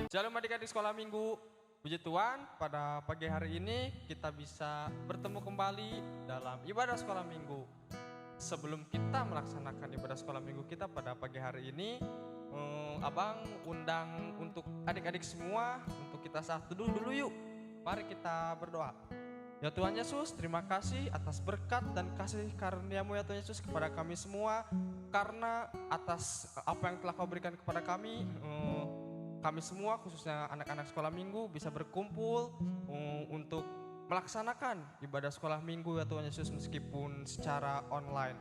Shalom adik-adik sekolah minggu. Puji Tuhan, pada pagi hari ini kita bisa bertemu kembali dalam ibadah sekolah minggu. Sebelum kita melaksanakan ibadah sekolah minggu kita pada pagi hari ini, Abang undang untuk adik-adik semua untuk kita saat teduh dulu yuk. Mari kita berdoa. Ya Tuhan Yesus, terima kasih atas berkat dan kasih karunia-Mu ya Tuhan Yesus kepada kami semua. Karena atas apa yang telah Kau berikan kepada kami, kami semua khususnya anak-anak sekolah minggu bisa berkumpul untuk melaksanakan ibadah sekolah minggu ya Tuhan Yesus meskipun secara online.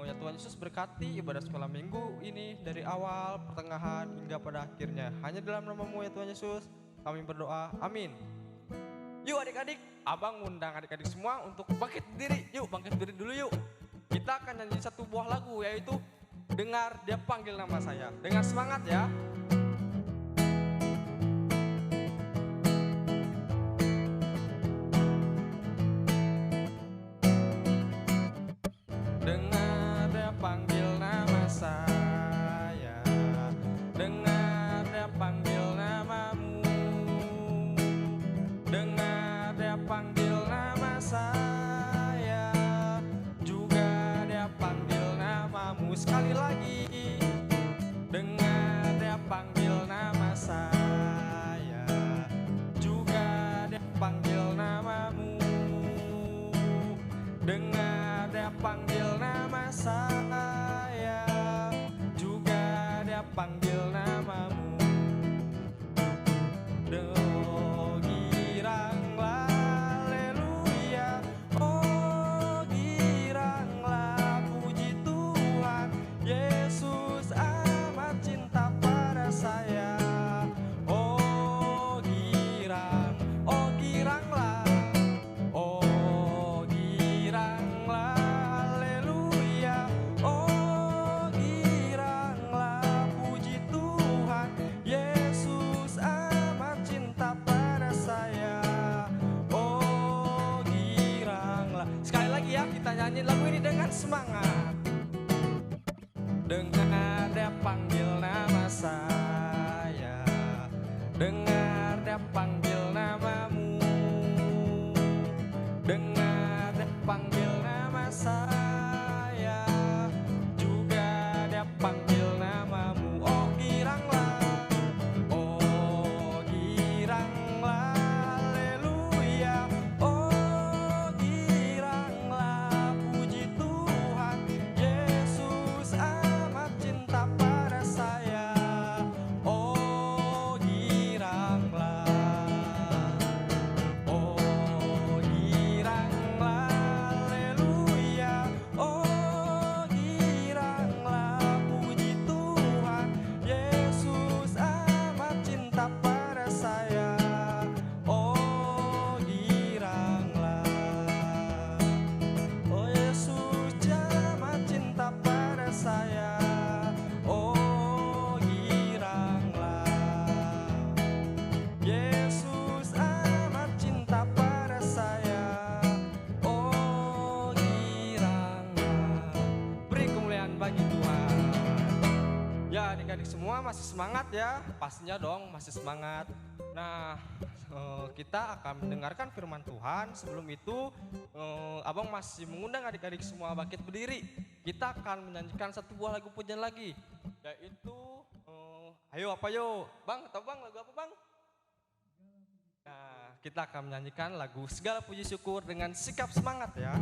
Ya Tuhan Yesus berkati ibadah sekolah minggu ini dari awal, pertengahan hingga pada akhirnya. Hanya dalam nama-Mu ya Tuhan Yesus kami berdoa, amin. Yuk adik-adik, Abang undang adik-adik semua untuk bangkit berdiri. Yuk bangkit berdiri dulu yuk. Kita akan nyanyi satu buah lagu yaitu Dengar Dia Panggil Nama Saya. Dengan semangat ya. Dengar Dia panggil nama saya, dengar Dia panggil namamu, dengar Dia panggil nama saya, juga Dia panggil namamu. Sekali lagi, dengar Dia panggil nama saya, juga Dia panggil namamu, dengar Dia panggil nama saya, juga Dia panggil namamu. Oh giranglah, haleluya. Oh giranglah, puji Tuhan. Yesus amat cinta pada saya. Oh girang, oh giranglah. Oh giranglah, haleluya. Oh giranglah, puji Tuhan. Yesus amat cinta pada saya. Oh giranglah. Sekali lagi ya, kita nyanyi lagu ini dengan semangat. Dengar Dia panggil nama saya, dengar Dia panggil namamu, dengar Dia panggil nama saya, juga Dia panggil namamu. Oh giranglah, oh giranglah, haleluya. Oh giranglah, puji Tuhan. Yesus amat cinta pada saya. Oh giranglah, oh giranglah, haleluya. Oh giranglah, puji Tuhan. Yesus amat cinta pada saya. Oh giranglah, oh Yesus amat cinta pada saya. Oh giranglah, Yesus amat cinta pada saya. Oh giranglah. Beri kemuliaan bagi Tuhan. Ya adik-adik semua masih semangat ya? Pastinya dong masih semangat. Nah kita akan mendengarkan firman Tuhan. Sebelum itu Abang masih mengundang adik-adik semua bangkit berdiri. Kita akan menyanyikan satu buah lagu pujian lagi, yaitu ayo apa yo Bang, tahu Bang lagu apa Bang? Nah kita akan menyanyikan lagu Segala Puji Syukur dengan sikap semangat ya.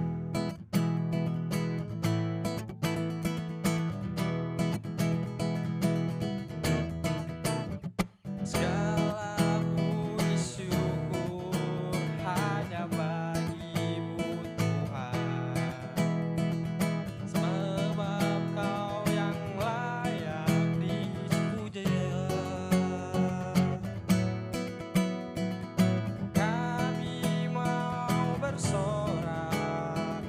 Segala puji syukur hanya bagimu Tuhan, sebab Kau yang layak dipuja. Kami mau bersorak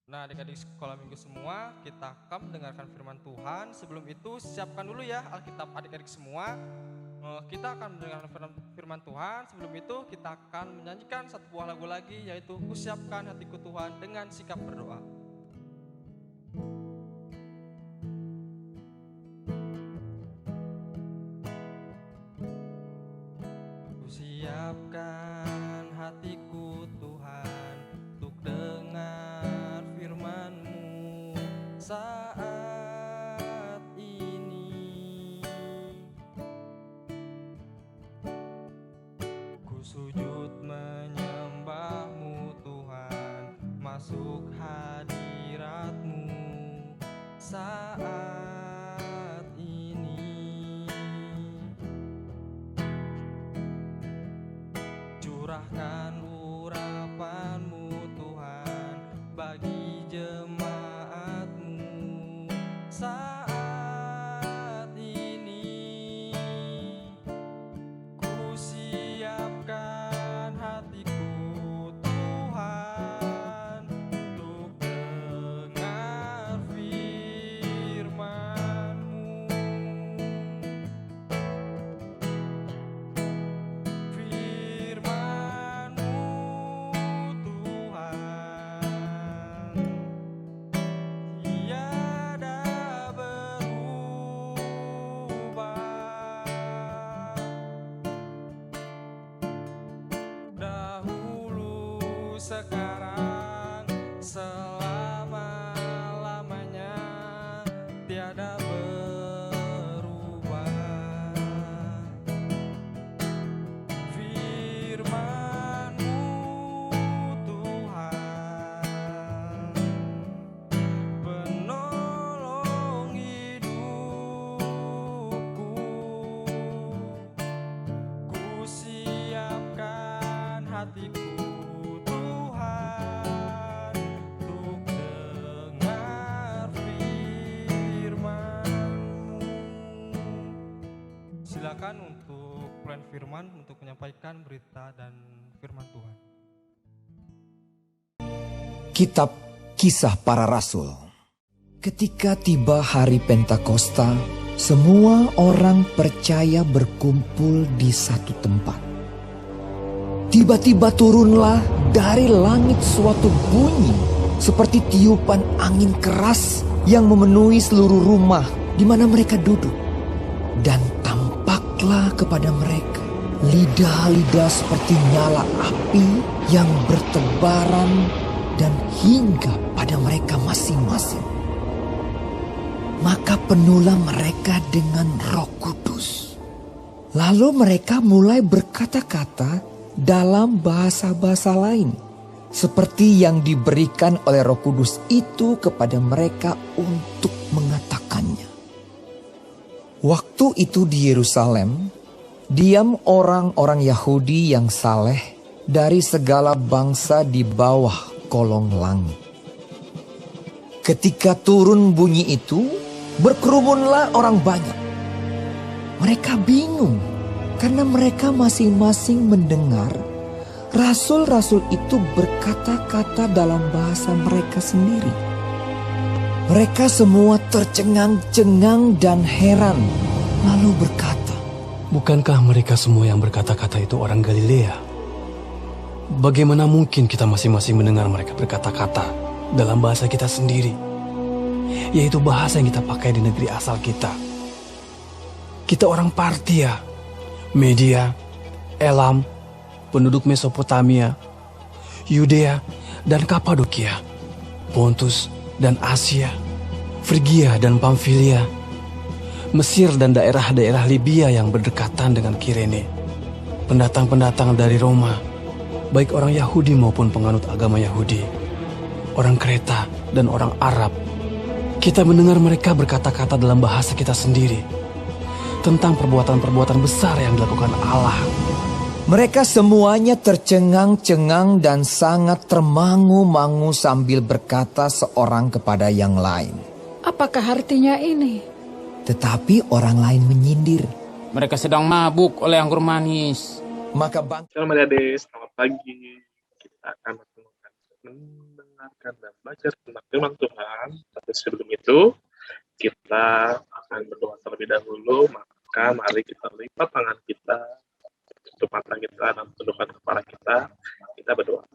Nah, adik-adik sekolah minggu semua, kita akan mendengarkan firman Tuhan. Sebelum itu, siapkan dulu ya Alkitab adik-adik semua. Kita akan mendengarkan firman Tuhan. Sebelum itu, kita akan menyanyikan satu buah lagu lagi, yaitu Kusiapkan Hatiku Tuhan dengan sikap berdoa. Kusiapkan hatiku Tuhan untuk dengar firman-Mu saat ini. Ku sujud menyembah-Mu Tuhan, masuk hadirat-Mu saat ini. Curahkan urapan-Mu Tuhan bagi jemaat-Mu saat ini. Ku siapkan hatiku Tuhan untuk dengar firman-Mu. Firman-Mu Tuhan tiada berubah. Dahulu, sekarang, selama-lamanya tiada berubah. Firman-Mu Tuhan, penolong hidupku. Ku siapkan hatiku Tuhan untuk dengar firman-Mu. Silakan untuk plan firman untuk menyampaikan berita dan firman Tuhan. Kitab Kisah Para Rasul. Ketika tiba hari Pentakosta, semua orang percaya berkumpul di satu tempat. Tiba-tiba turunlah dari langit suatu bunyi seperti tiupan angin keras yang memenuhi seluruh rumah di mana mereka duduk. Dan tampaklah kepada mereka lidah-lidah seperti nyala api yang bertebaran dan hingga pada mereka masing-masing. Maka penuhlah mereka dengan Roh Kudus. Lalu mereka mulai berkata-kata dalam bahasa-bahasa lain, seperti yang diberikan oleh Roh Kudus itu kepada mereka untuk mengatakannya. Waktu itu di Yerusalem, diam orang-orang Yahudi yang saleh dari segala bangsa di bawah kolong langit. Ketika turun bunyi itu, berkerumunlah orang banyak. Mereka bingung karena mereka masing-masing mendengar rasul-rasul itu berkata-kata dalam bahasa mereka sendiri. Mereka semua tercengang-cengang dan heran, lalu berkata, "Bukankah mereka semua yang berkata-kata itu orang Galilea? Bagaimana mungkin kita masing-masing mendengar mereka berkata-kata dalam bahasa kita sendiri, yaitu bahasa yang kita pakai di negeri asal kita? Kita orang Partia, Media, Elam, penduduk Mesopotamia, Yudea dan Kapadokia, Pontus dan Asia, Frigia dan Pamfilia, Mesir dan daerah-daerah Libya yang berdekatan dengan Kirene, pendatang-pendatang dari Roma, baik orang Yahudi maupun penganut agama Yahudi, orang Kreta dan orang Arab. Kita mendengar mereka berkata-kata dalam bahasa kita sendiri tentang perbuatan-perbuatan besar yang dilakukan Allah." Mereka semuanya tercengang-cengang dan sangat termangu-mangu sambil berkata seorang kepada yang lain, "Apakah artinya ini?" Tetapi orang lain menyindir. Mereka sedang mabuk oleh anggur manis. Maka bang Shalom adik-adik, selamat pagi. Kita akan mendengar mendengarkan dan belajar tentang firman Tuhan. Tapi sebelum itu, kita akan berdoa terlebih dahulu. Maka mari kita lipat tangan kita, tutup mata kita, dan tundukkan kepala kita. Kita berdoa.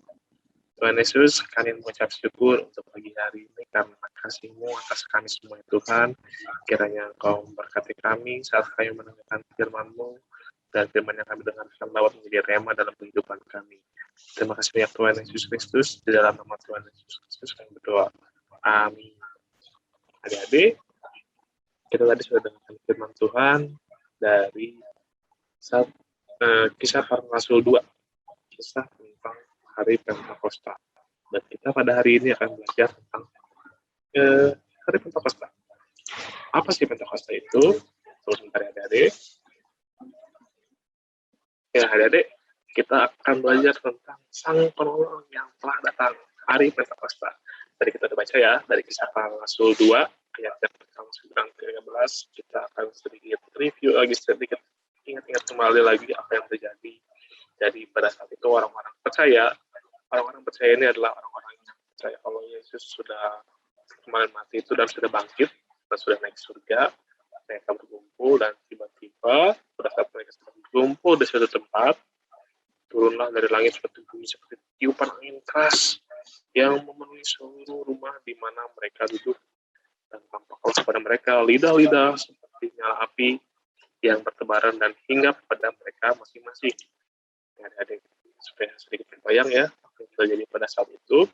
Tuhan Yesus, kami mengucap syukur untuk pagi hari ini karena kasih-Mu atas kami semua Tuhan. Kiranya Engkau memberkati kami saat kami mendengarkan firman-Mu, dan firman yang kami dengarkan dapat menjadi rema dalam kehidupan kami. Terima kasih banyak Tuhan Yesus Kristus. Di dalam nama Tuhan Yesus Kristus kami berdoa. Amin. Adik-adik, kita tadi sudah dengarkan firman Tuhan dari Kisah Para Rasul 2. Kisah tentang hari Pentakosta. Dan kita pada hari ini akan belajar tentang hari Pentakosta. Apa sih Pentakosta itu? Sebentar ya adik-adik. Ya adik-adik, kita akan belajar tentang Sang Penolong yang telah datang, hari Pentakosta. Tadi kita baca ya, dari Kisah Para Rasul 2, ayat yang pertama sampai 13, kita akan sedikit review lagi, sedikit ingat-ingat kembali lagi apa yang terjadi. Jadi pada saat itu orang-orang percaya ini adalah orang-orang yang percaya kalau Yesus sudah kemarin mati itu dan sudah bangkit dan sudah naik surga. Mereka berkumpul dan tiba-tiba pada saat mereka sedang berkumpul di suatu tempat, turunlah dari langit seperti bumi seperti tiupan angin keras yang memenuhi seluruh rumah di mana mereka duduk, dan tampaklah kepada mereka lidah-lidah seperti nyala api yang bertebaran dan hinggap pada mereka masing-masing. Adik-adik, supaya sedikit terbayang ya apa yang terjadi pada saat itu,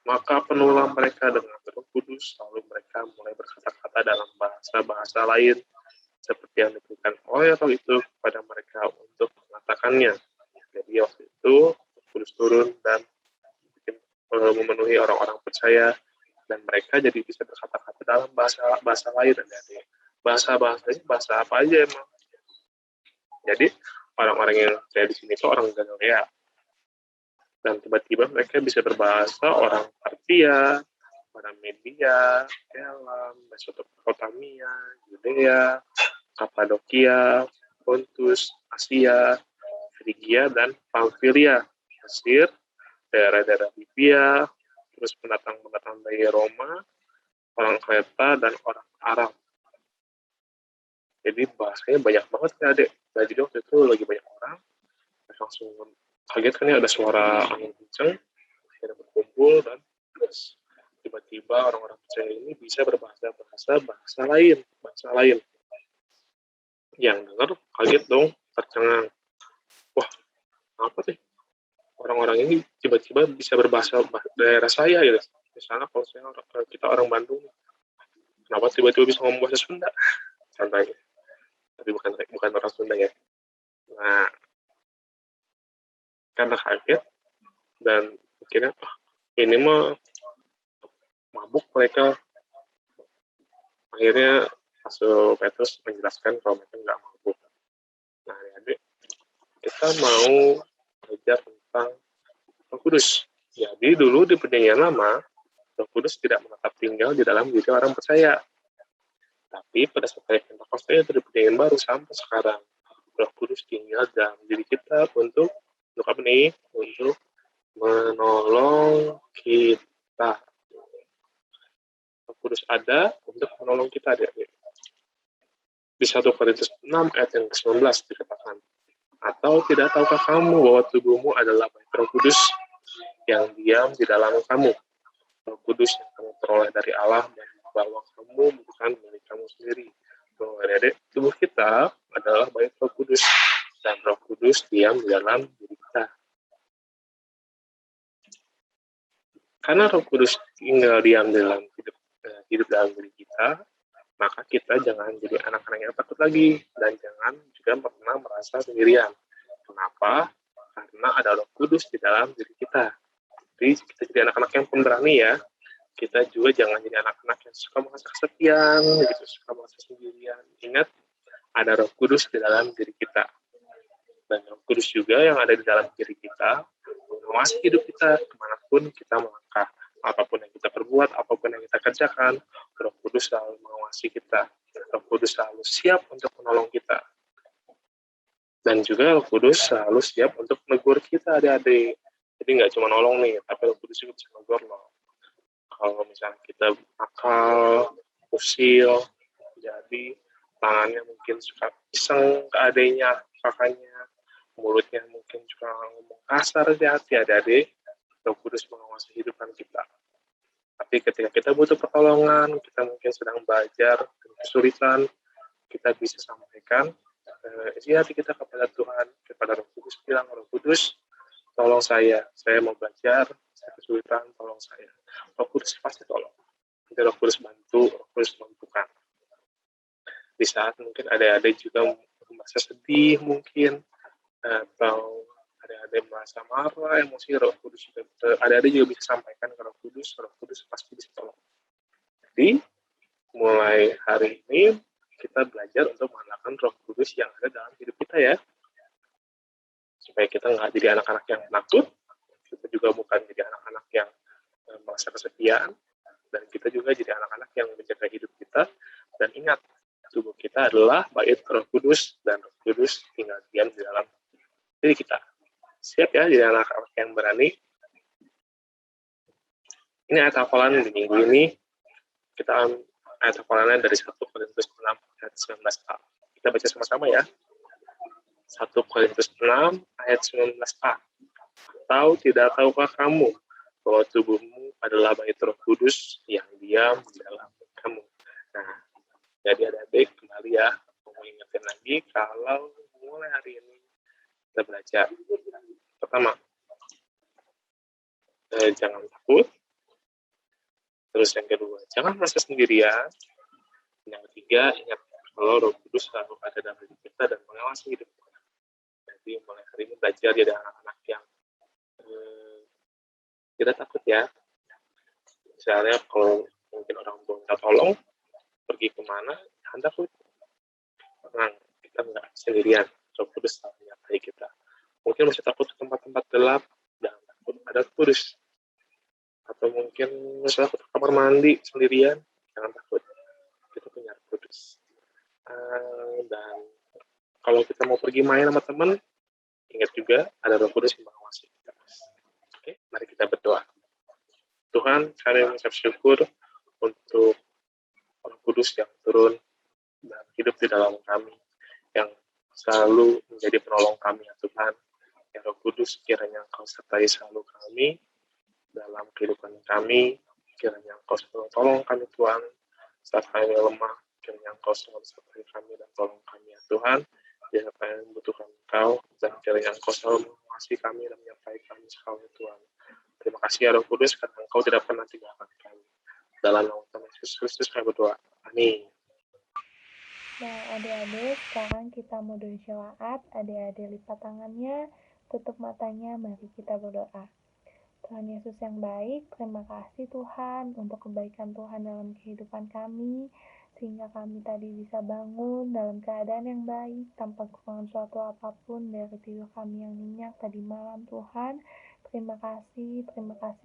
maka penuhlah mereka dengan Roh Kudus, lalu mereka mulai berkata-kata dalam bahasa-bahasa lain seperti yang diberikan oleh Roh itu kepada mereka untuk mengatakannya. Jadi waktu itu Roh Kudus turun dan memenuhi orang-orang percaya, dan mereka jadi bisa berkata-kata dalam bahasa lain. Adik-adik, bahasa-bahasanya bahasa apa aja emang. Jadi orang-orang yang saya di sini itu orang Galilea, dan tiba-tiba mereka bisa berbahasa orang Partia, orang Media, Elam, Mesopotamia, Yudea, Kapadokia, Pontus, Asia, Frigia, dan Pamfilia, Mesir, daerah-daerah Libya, terus pendatang-pendatang dari Roma, orang Kreta, dan orang Arab. Jadi bahasanya banyak banget ya adik. Nah, jadi waktu itu lagi banyak orang, langsung kaget kan ya ada suara angin kencang, akhirnya berkumpul, dan terus tiba-tiba orang-orang percaya ini bisa berbahasa lain. Yang dengar kaget dong, tercengang. Wah, apa sih? Orang-orang ini tiba-tiba bisa berbahasa daerah saya gitu. Misalnya kalau kita orang Bandung, kenapa tiba-tiba bisa ngomong bahasa Sunda? Santai. Tapi bukan orang Sunda ya. Nah, karena kaget dan akhirnya ini mah mabuk mereka. Akhirnya Rasul Petrus menjelaskan kalau mereka nggak mabuk. Nah, adik, kita mau belajar tentang Roh Kudus. Jadi dulu di Perjanjian Lama, Roh Kudus tidak menetap tinggal di dalam diri orang percaya. Tapi pada saat hari Pentakosta itu di Perjanjian Baru sampai sekarang, Roh Kudus tinggal dalam diri kita untuk apa nih? Untuk menolong kita. Roh Kudus ada untuk menolong kita, adik-adik. Di 1 Korintus 6 ayat yang ke-19 dikatakan, atau tidak tahukah kamu bahwa tubuhmu adalah bait Roh Kudus yang diam di dalam kamu? Roh Kudus yang kamu peroleh dari Allah dan bahwa kamu bukan milik kamu sendiri. Bahwa adik-adik, tubuh kita adalah bait Roh Kudus, dan Roh Kudus diam di dalam diri kita. Karena Roh Kudus tinggal diam dalam hidup dalam diri kita, maka kita jangan jadi anak-anak yang takut lagi, dan jangan juga pernah merasa sendirian. Kenapa? Karena ada Roh Kudus di dalam diri kita. Jadi kita jadi anak-anak yang pemberani ya. Kita juga jangan jadi anak-anak yang suka merasa kesepian, gitu, suka merasa sendirian. Ingat, ada Roh Kudus di dalam diri kita. Dan Roh Kudus juga yang ada di dalam diri kita mengawasi hidup kita kemanapun kita melangkah. Apapun yang kita perbuat, apapun yang kita kerjakan, Roh Kudus selalu mengawasi kita. Roh Kudus selalu siap untuk menolong kita. Dan juga Roh Kudus selalu siap untuk menegur kita, adik-adik. Jadi nggak cuma nolong nih, tapi Roh Kudus juga bisa menegur loh. Kalau misalnya kita nakal, usil, jadi tangannya mungkin suka iseng ke adanya, kakaknya, mulutnya mungkin suka ngomong kasar di hati adik-adik, Roh Kudus mengawasi kehidupan kita. Tapi ketika kita butuh pertolongan, kita mungkin sedang belajar dan kesulitan, kita bisa sampaikan isi hati kita kepada Tuhan, kepada Roh Kudus, bilang, Roh Kudus, tolong saya mau belajar, saya kesulitan, tolong saya. Roh Kudus pasti tolong. Nanti Roh Kudus bantu, Roh Kudus mampukan. Di saat mungkin adik-adik juga merasa sedih mungkin, atau adik-adik merasa marah, emosi, Roh Kudus juga, adik-adik juga bisa sampaikan ke Roh Kudus pasti bisa tolong. Jadi, mulai hari ini, kita belajar untuk mengandalkan Roh Kudus yang ada dalam hidup kita ya. Supaya kita nggak jadi anak-anak yang penakut, kita juga bukan jadi anak-anak yang merasa kesepian, dan kita juga jadi anak-anak yang menjaga hidup kita. Dan ingat, tubuh kita adalah bait Roh Kudus, dan Roh Kudus tinggal diam di dalam diri kita. Siap ya jadi anak-anak yang berani? Ini ayat hafalan di minggu ini. Kita ayat hafalannya dari 1 Korintus 6 ayat 19a. Kita baca sama-sama ya. 1 Korintus 6 ayat 19a. Atau tidak tahukah kamu bahwa tubuhmu adalah bait Roh Kudus yang diam di dalam kamu. Nah, jadi adik-adik kembali ya, mau ingetin lagi kalau mulai hari ini kita belajar. Pertama, jangan takut. Terus yang kedua, jangan merasa sendirian. Yang ketiga, ingat kalau Roh Kudus selalu ada dalam hidup kita dan mengawasi hidup kita. Jadi mulai hari ini belajar jadi anak-anak yang tidak takut ya. Misalnya kalau mungkin orang tua minta tolong, pergi kemana, jangan takut. Tenang, kita nggak sendirian. Roh Kudus selalu menyertai kita. Mungkin masih takut ke tempat-tempat gelap, jangan takut, ada Kudus. Atau mungkin misalnya ke kamar mandi sendirian, jangan takut, kita punya Roh Kudus. Dan kalau kita mau pergi main sama teman, ingat juga ada Roh Kudus yang mengawasi kita. Oke, mari kita berdoa. Tuhan, kami mengucap syukur untuk Roh Kudus yang turun dan hidup di dalam kami, yang selalu menjadi penolong kami ya Tuhan. Ya Roh Kudus, kiranya Engkau sertai selalu kami dalam kehidupan kami, kiranya Engkau selalu tolong kami Tuhan, saat kami lemah, kiranya Engkau selalu sertai kami dan tolong kami ya Tuhan, di apa yang membutuhkan Engkau, dan kiranya Engkau selalu mengasihi kami dan menyertai kami sekali Tuhan. Terima kasih ya Roh Kudus, karena Engkau tidak pernah tinggalkan kami. Dalam nama Tuhan Yesus Kristus kami berdoa. Amin. Nah, adik-adik, sekarang kita mau doa syafaat. Adik-adik lipat tangannya, tutup matanya, mari kita berdoa. Tuhan Yesus yang baik, terima kasih Tuhan untuk kebaikan Tuhan dalam kehidupan kami, sehingga kami tadi bisa bangun dalam keadaan yang baik, tanpa kekurangan suatu apapun dari tidur kami yang nyenyak tadi malam Tuhan. Terima kasih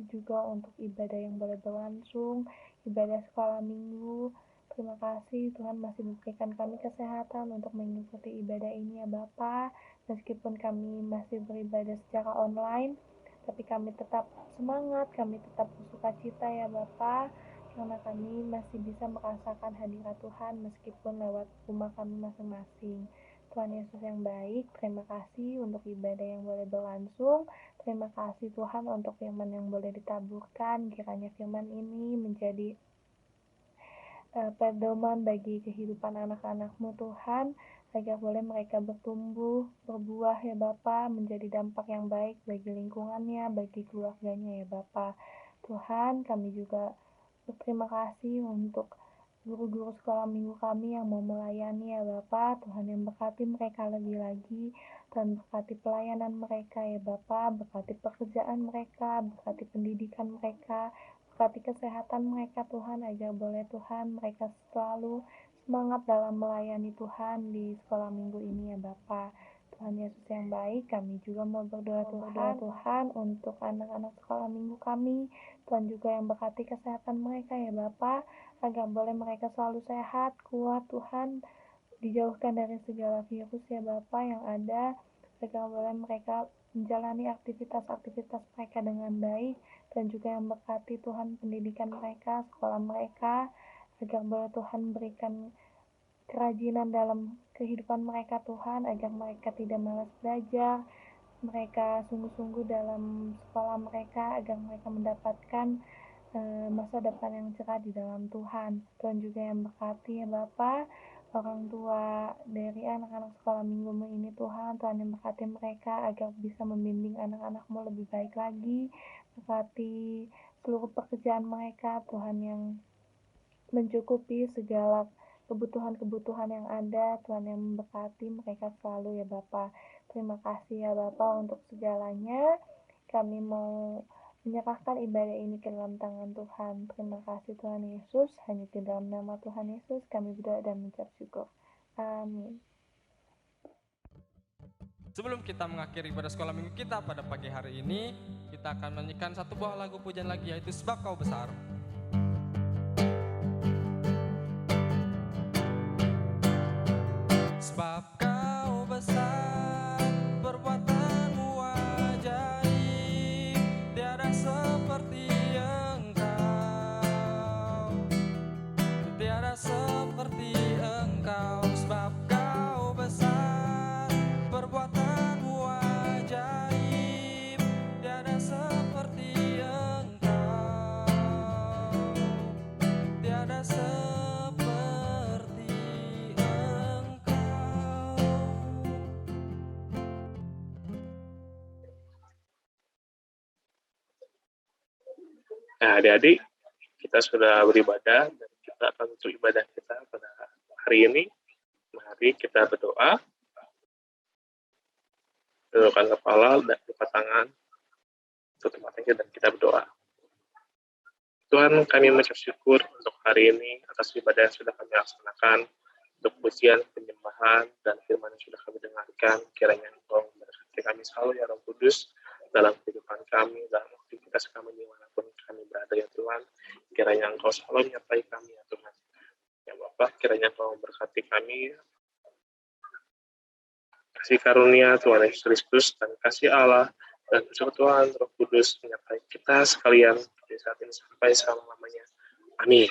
juga untuk ibadah yang boleh berlangsung, ibadah sekolah minggu. Terima kasih Tuhan masih memberikan kami kesehatan untuk mengikuti ibadah ini ya Bapa. Meskipun kami masih beribadah secara online, tapi kami tetap semangat, kami tetap bersuka cita ya Bapa, karena kami masih bisa merasakan hadirat Tuhan meskipun lewat rumah kami masing-masing. Tuhan Yesus yang baik, terima kasih untuk ibadah yang boleh berlangsung. Terima kasih Tuhan untuk firman yang boleh ditaburkan. Kiranya firman ini menjadi pedoman bagi kehidupan anak-anak-Mu Tuhan, agar boleh mereka bertumbuh, berbuah ya Bapa, menjadi dampak yang baik bagi lingkungannya, bagi keluarganya ya Bapa. Tuhan, kami juga berterima kasih untuk guru-guru sekolah minggu kami yang mau melayani ya Bapa. Tuhan yang berkati mereka lebih lagi, Tuhan berkati pelayanan mereka ya Bapa, berkati pekerjaan mereka, berkati pendidikan mereka, berkati kesehatan mereka Tuhan, agar boleh Tuhan mereka selalu semangat dalam melayani Tuhan di sekolah minggu ini ya Bapa. Tuhan Yesus yang baik, kami juga mau berdoa Tuhan untuk anak-anak sekolah minggu kami. Tuhan juga yang berkati kesehatan mereka ya Bapa, agar boleh mereka selalu sehat, kuat Tuhan, dijauhkan dari segala virus ya Bapa yang ada, agar boleh mereka menjalani aktivitas-aktivitas mereka dengan baik, dan juga yang berkati Tuhan pendidikan mereka, sekolah mereka, agar boleh Tuhan berikan kerajinan dalam kehidupan mereka Tuhan, agar mereka tidak malas belajar, mereka sungguh-sungguh dalam sekolah mereka, agar mereka mendapatkan masa depan yang cerah di dalam Tuhan. Tuhan juga yang berkati ya Bapa, orang tua dari anak-anak sekolah minggumu ini Tuhan yang berkati mereka agar bisa membimbing anak-anakmu lebih baik lagi, berkati seluruh pekerjaan mereka Tuhan yang mencukupi segala kebutuhan-kebutuhan yang ada, Tuhan yang memberkati mereka selalu ya Bapa. Terima kasih ya Bapa untuk segalanya. Kami mau menyerahkan ibadah ini ke dalam tangan Tuhan. Terima kasih Tuhan Yesus. Hanya di dalam nama Tuhan Yesus kami berdoa dan mengucap syukur. Amin. Sebelum kita mengakhiri ibadah sekolah minggu kita pada pagi hari ini, kita akan menyanyikan satu buah lagu pujian lagi, yaitu Sebab Kau Besar. Sebab Kau besar, perbuatanmu ajaib, tiada seperti Engkau, tiada seperti Engkau. Sebab Kau besar, perbuatanmu ajaib, tiada seperti Engkau, tiada seperti Nah, adik-adik, kita sudah beribadah dan kita akan tutup ibadah kita pada hari ini. Mari kita berdoa, tundukkan kepala dan lipat tangan, tutup matanya dan kita berdoa. Tuhan, kami mengucap syukur untuk hari ini atas ibadah yang sudah kami laksanakan, untuk pujian, penyembahan, dan firman yang sudah kami dengarkan. Kiranya Engkau memberkati kami selalu ya Roh Kudus dalam kehidupan kami, dalam aktivitas kami dimanapun kami berada ya Tuhan. Kiranya Engkau selalu menyertai kami ya Tuhan. Ya Bapa, kiranya Engkau memberkati kami. Kasih karunia Tuhan Yesus Kristus dan kasih Allah dan persekutuan Roh Kudus menyertai kita sekalian dari saat ini sampai selama-lamanya. Amin.